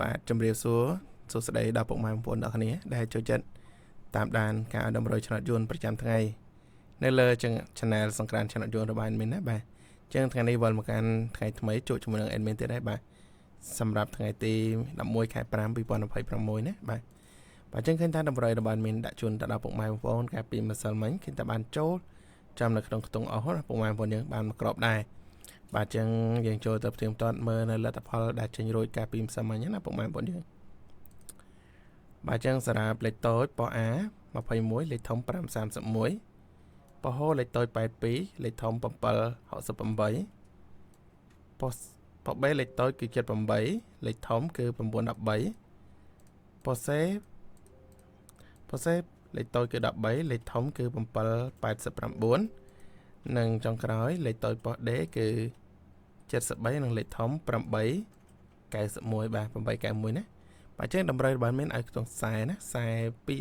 បាទជំរាបសួរសួស្តីដល់ពុកម៉ែបងប្អូនអ្នកគ្នាដែលចូលចិត្តតាមដានការដំណើរឆ្នោតយន្តប្រចាំថ្ងៃនៅលើ Channel សង្ក្រានឆ្នោតយន្តរបស់ admin ណាបាទចឹងថ្ងៃនេះវិលមកកាន់ថ្ងៃថ្មីជួបជាមួយនឹង admin ទៀតដែរបាទសម្រាប់ថ្ងៃទី11ខែ5 2026ណាបាទចឹងឃើញថាដំណើររបស់ admin ដាក់ជូនទៅដល់ពុកម៉ែបងប្អូនកាលពីម្សិលមិញឃើញថាបានចូលចាំនៅក្នុងខ្ទង់អស់ណាពុកម៉ែបងប្អូនយើងបានមកក្របដែរបាទចឹងយើងចូលទៅផ្ទៀងផ្ទាត់មើលនៅលទ្ធផលដែលចេញរួចកាលពីម្សិលមិញណាពុកម៉ែបងប្អូនយើងបាទចឹងសារ៉ាប់លេខតូចប៉ោះ A 21លេខធំ531ប៉ោះហូលេខតូច82លេខធំ768ប៉ោះ B លេខតូចគឺ78លេខធំគឺ913ប៉ោះ C លេខតូចគឺ13លេខធំគឺ789និងចុងក្រោយលេខតូចប៉ោះ D គឺ73និងលេខធំ891បាទ891ណាបាទចឹងតម្រូវរបស់មានឲ្យខ្ទង់ខ្សែណាខ្សែ2 49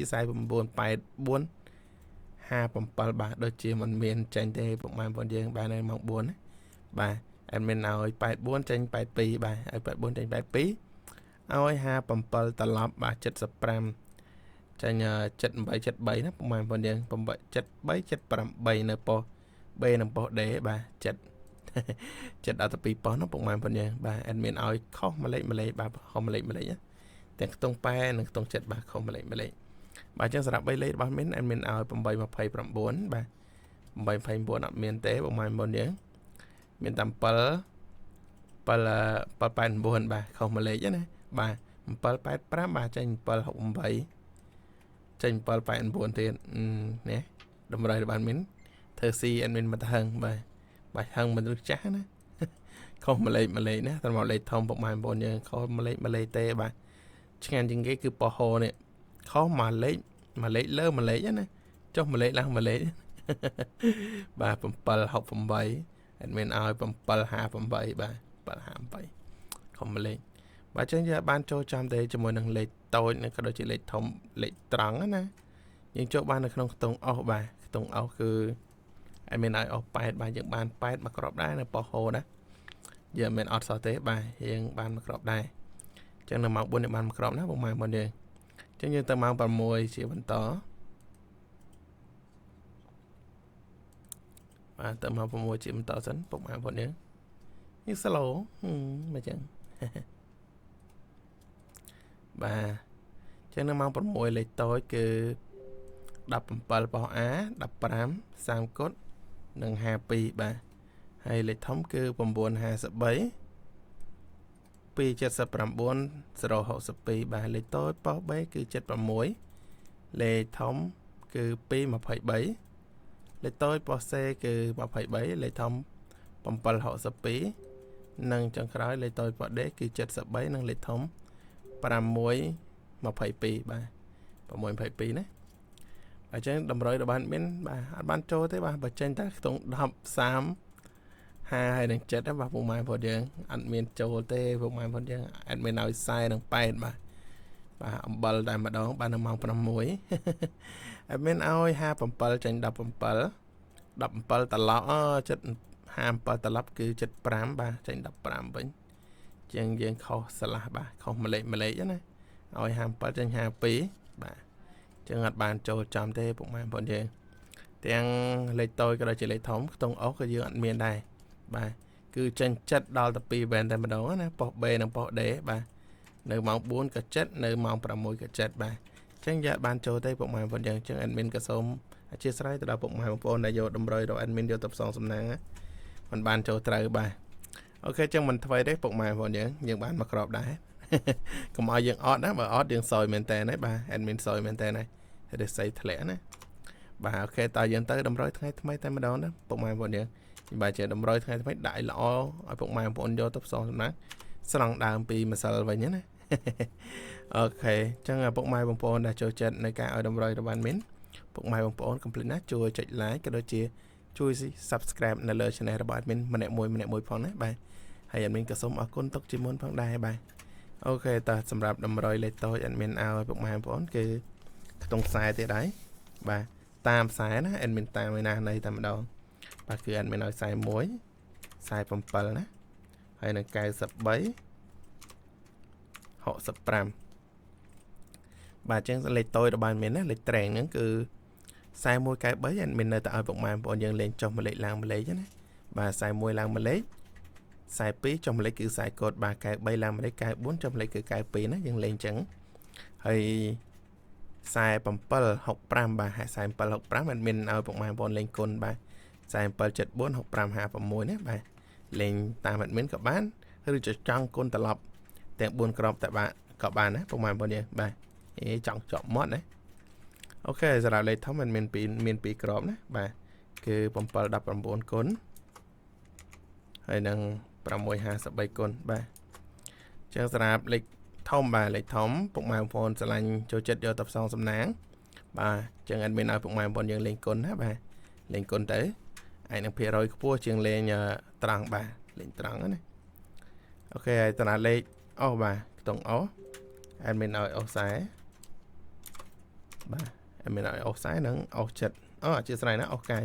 84 57បាទដូចជាមិនមានចេញទេពុកម៉ែបងប្អូនយើងបាននៅម៉ោង4ណាបាទadminឲ្យ84ចេញ82បាទឲ្យ84ចេញ82ឲ្យ57ត្រឡប់បាទ75ចេញ78 73ណាពុកម៉ែបងប្អូនយើង73 78នៅប៉ុស្តិ៍ B និងប៉ុស្តិ៍ D បាទ7ដល់12ប៉ុស្តិ៍ណាពុកម៉ែបងប្អូនយើងបាទ admin ឲ្យខុសម្លេចបាទខុសម្លេចណាទាំងខ្ទង់8និងខ្ទង់7បាទខុសម្លេចបាទអញ្ចឹងសម្រាប់3លេខរបស់ admin ឲ្យ829បាទ829អត់មានទេពុកម៉ែបងប្អូនយើងមានតែ789បាទខុសមួយលេខណាបាទ785បាទចេញ768ចេញ789ទៀតនេះតម្រូវរបស់ admin ធ្វើ C admin មកហឹងបាទហឹងមនុស្សចាស់ណាខុសមួយលេខណាតែមកលេខធំពុកម៉ែបងប្អូនយើងខុសមួយលេខទេបាទឆ្ងាញ់ជាងគេគឺប៉ោះហូនេះខុសមួយលេខលើមួយលេខណាចុះមួយលេខឡើងមួយលេខបាទ768 admin ឲ្យ758បាទ758ខុសមួយលេខបាទចឹងយើងបានចូលចាំទេជាមួយនឹងលេខតូចនិងក៏ដូចជាលេខធំលេខត្រង់ណាយើងចូលបាននៅក្នុងខ្ទង់អុសបាទខ្ទង់អុសគឺadmin ឲ្យអុស8បាទយើងបាន8មកក្របដែរនៅប៉ោះហូណាយើងមិនអត់សោះទេបាទយើងបានមកក្របដែរចឹងនៅម៉ោង4យើងបានមកក្របណាពុកម៉ែបងប្អូនយើងចឹងយើងទៅម៉ោង6ជាបន្តបាទទៅម៉ោង6ជាបន្តសិនពុកម៉ែបងប្អូនយើងនេះ slow មកចឹងបាទចឹងនៅម៉ោង6លេខតូចគឺ17ប៉ុស្តិ៍ A 15 30គុតនិង52បាទហើយលេខធំគឺ953 279 062បាទលេខតូចប៉ុស្តិ៍ B គឺ76លេខធំគឺ223លេខតូចប៉ុស្តិ៍ C គឺ23លេខធំ762និងចុងក្រោយលេខតូចប៉ុស្តិ៍ D គឺ73និងលេខធំ622បាទ622ណាអញ្ចឹងតម្រូវរបស់មានបាទអត់បានចូលទេបាទបើចេញតែខ្ទង់10 30 50ហើយនឹង7បាទពុកម៉ែបងប្អូនយើងអត់មានចូលទេពុកម៉ែបងប្អូនយើងអត់មានឲ្យ40និង8បាទអំបិលតែម្ដងបាននៅម៉ោង6អត់មានឲ្យ57ចេញ17 17ត្រឡប់ចិត្ត57ត្រឡប់គឺ75បាទចេញ15វិញជាងយើងខុសឆ្លាស់បាទខុសម្លេចណាឲ្យ57ចេញ52បាទចឹងអត់បានចូលចំទេពុកម៉ែបងប្អូនយើងទាំងលេខតូចក៏ដូចជាលេខធំខ្ទង់អុសក៏យើងអត់មានដែរបាទគឺចេញ7ដល់12វ៉ែនតែម្ដងណាប៉ុស្តិ៍ B និងប៉ុស្តិ៍ D បាទនៅម៉ោង4ក៏7នៅម៉ោង6ក៏7បាទចឹងយើងបានចូលទេពុកម៉ែបងប្អូនយើងចឹង admin ក៏សូមអធិស្ឋានទៅដល់ពុកម៉ែបងប្អូនដែលយកតម្រុយរបស់ admin យកទៅផ្សងសំណាងមិនបានចូលត្រូវបាទអូខេចឹងមិនថ្មីទេពុកម៉ែបងប្អូនយើងបានមកក្របដែរកុំឲ្យយើងអត់ណាបើអត់យើងសយមែនតើណាបាទ admin សយមែនតើណារិស័យធ្លាក់ណាបាទអូខេតើយើងទៅតម្រុយថ្ងៃថ្មីតែម្ដងណាពុកម៉ែបងប្អូនយើងបាទជាតម្រុយថ្ងៃថ្មីដាក់ឲ្យល្អឲ្យពុកម៉ែបងប្អូនយកទៅផ្សងសំណាងស្រង់ដើមពីម្សិលវិញណាអូខេចឹងពុកម៉ែបងប្អូនដែលចូលចិត្តในការឲ្យតម្រុយរបស់មានពុកម៉ែបងប្អូនកុំភ្លេចណាជួយចុច like ក៏ដូចជាជួយ subscribe នៅលើ channel របស់ admin ម្នាក់មួយផងណាបាទហើយ admin ក៏សូមអរគុណទុកជាមុនផងដែរបាទអូខេតើសម្រាប់តម្រុយលេខតូច admin ឲ្យពុកម៉ែបងប្អូនគឺខ្ទង់ខ្សែទៀតហើយបាទតាមខ្សែណា admin តាមឯណានៃតែម្ដងបាទគឺ admin ឲ្យខ្សែ1 47ណាហើយនឹង93 65បាទចឹងលេខតូចរបស់មានណាលេខត្រែងហ្នឹងគឺ41កែ3admin នៅតែឲ្យពុកម៉ែបងប្អូនយើងលេងចុះមួយលេខឡើងមួយលេខណាបាទ41ឡើងមួយលេខ42ចុះមួយលេខគឺខ្សែកូដបាទកែ3ឡើងមួយលេខកែ4ចុះមួយលេខគឺកែ2ណាយើងលេងចឹងហើយ47 65បាទ47 65admin ឲ្យពុកម៉ែបងប្អូនលេងគុណបាទ47 74 65 56ណាបាទលេងតាម admin ក៏បានឬចង់គុណត្រឡប់ទាំង4ក្របតែបាទក៏បានណាពុកម៉ែបងប្អូនយើងបាទចង់ជាប់មាត់ណាអូខេសម្រាប់លេខធំมันមាន2ក្របណាបាទគឺ7 19គុណហើយនឹង653គុណបាទចឹងសម្រាប់លេខធំបាទលេខធំពុកម៉ែបងប្អូនស្រឡាញ់ចូលចិត្តយកទៅផ្សងសំណាងបាទចឹងអត់មានឲ្យពុកម៉ែបងប្អូនយើងលេងគុណណាបាទលេងគុណទៅអាចនឹងភាគរយខ្ពស់ជាងលេងត្រង់បាទលេងត្រង់ណាអូខេហើយតាលេខអស់បាទខ្ទង់អស់អត់មានឲ្យអស់ខ្សែបាទអត់មានឲ្យអស់ខ្សែនឹងអស់ចិត្តអធិស្ឋានណាអស់កៅ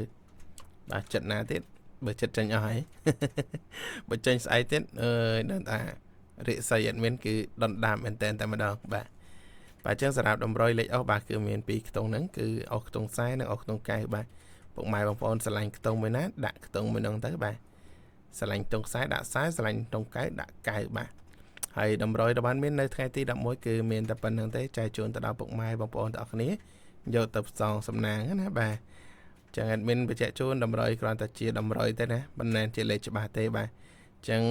បាទចិត្តណាទៀតបើចិត្តចេញអស់ហើយបើចេញស្អែកទៀតដឹងថារិស័យអត់មានគឺដណ្ដើមមែនតែម្ដងបាទចឹងសម្រាប់តម្រុយលេខអស់បាទគឺមាន2ខ្ទង់ហ្នឹងគឺអស់ខ្ទង់ខ្សែនិងអស់ខ្ទង់កៅបាទពុកម៉ែបងប្អូនស្រឡាញ់ខ្ទង់មួយណាដាក់ខ្ទង់មួយហ្នឹងទៅបាទស្រឡាញ់ខ្ទង់ខ្សែដាក់ខ្សែស្រឡាញ់ខ្ទង់កៅដាក់កៅបាទហើយតម្រុយរបស់មាននៅថ្ងៃទី11គឺមានតែប៉ុណ្្នឹងទេចែកជូនទៅដល់ពុកម៉ែបងប្អូនទាំងអស់គ្នាយកទៅផ្សងសំណាងណាបាទចឹង admin បញ្ជាក់ជូនតម្រុយគ្រាន់តែជាតម្រុយទេណាមិនមែនជាលេខច្បាស់ទេបាទចឹង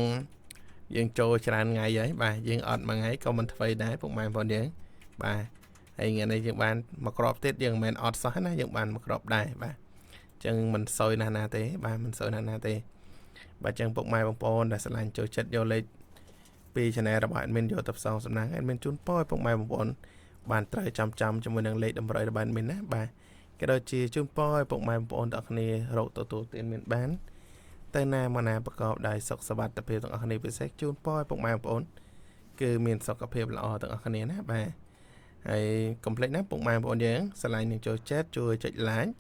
យើងចូលច្រើនថ្ងៃហើយបាទយើងអត់មួយថ្ងៃក៏មិនធ្វើដែរពុកម៉ែបងប្អូនយើងបាទហើយថ្ងៃនេះយើងបានមកក្របទៀតយើងមិនមែនអត់សោះណាយើងបានមកក្របដែរបាទចឹងមិនសោយណាទេបាទមិនសោយណាទេបាទចឹងពុកម៉ែបងប្អូនដែលស្រឡាញ់ចូលចិត្តយកលេខពី channel របស់ admin យកទៅផ្សងសំណាង admin ជូនពរឲ្យពុកម៉ែបងប្អូនបានត្រូវចាំជាមួយនឹងលេខតម្រុយរបស់ admin ណាបាទក៏ដូចជាជូនពរឲ្យពុកម៉ែបងប្អូនទាំងគ្នារកទទួលទានមានបានទៅណាមកណាប្រកបដោយសុខសុវត្ថិភាពទាំងអស់គ្នាពិសេសជូនពរឲ្យពុកម៉ែបងប្អូនគឺមានសុខភាពល្អទាំងអស់គ្នាណាបាទហើយកុំភ្លេចណាពុកម៉ែបងប្អូនយើងស្រឡាញ់នឹងចូលចិត្តជួយចុច like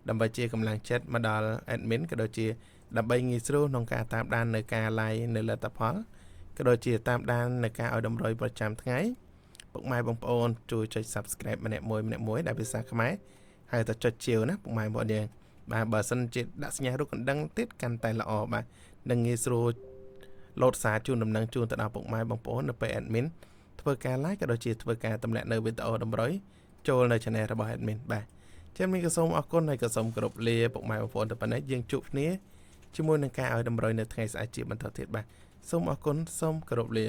ដើម្បីជាកម្លាំងចិត្តមកដល់ admin ក៏ដូចជាដើម្បីងាយស្រួលក្នុងការតាមដាននៅការ like នៅលទ្ធផលក៏ដូចជាតាមដាននៅការឲ្យតម្រុយប្រចាំថ្ងៃពុកម៉ែបងប្អូនជួយចុច subscribe ម្នាក់មួយដែលភាសាខ្មែរហើយទៅចុចជាវណាពុកម៉ែបងប្អូនយើងបាទបើសិនជាដាក់សញ្ញារូបកណ្ដឹងទៀតកាន់តែល្អបាទនឹងងាយស្រួលលោតសារជូនដំណឹងជូនទៅដល់ពុកម៉ែបងប្អូននៅពេល admin ធ្វើការ like ក៏ដូចជាធ្វើការទម្លាក់នៅវីដេអូតម្រុយចូលនៅ channel របស់ admin បាទចាំមានក៏សូមអរគុណហើយក៏សូមគោរពលាពុកម៉ែបងប្អូនទៅប៉ុណ្ណេះយើងជួបគ្នាជាមួយនឹងការឲ្យតម្រុយនៅថ្ងៃស្អែកជាបន្តទៀតបាទសូមអរគុណសូមគោរពលា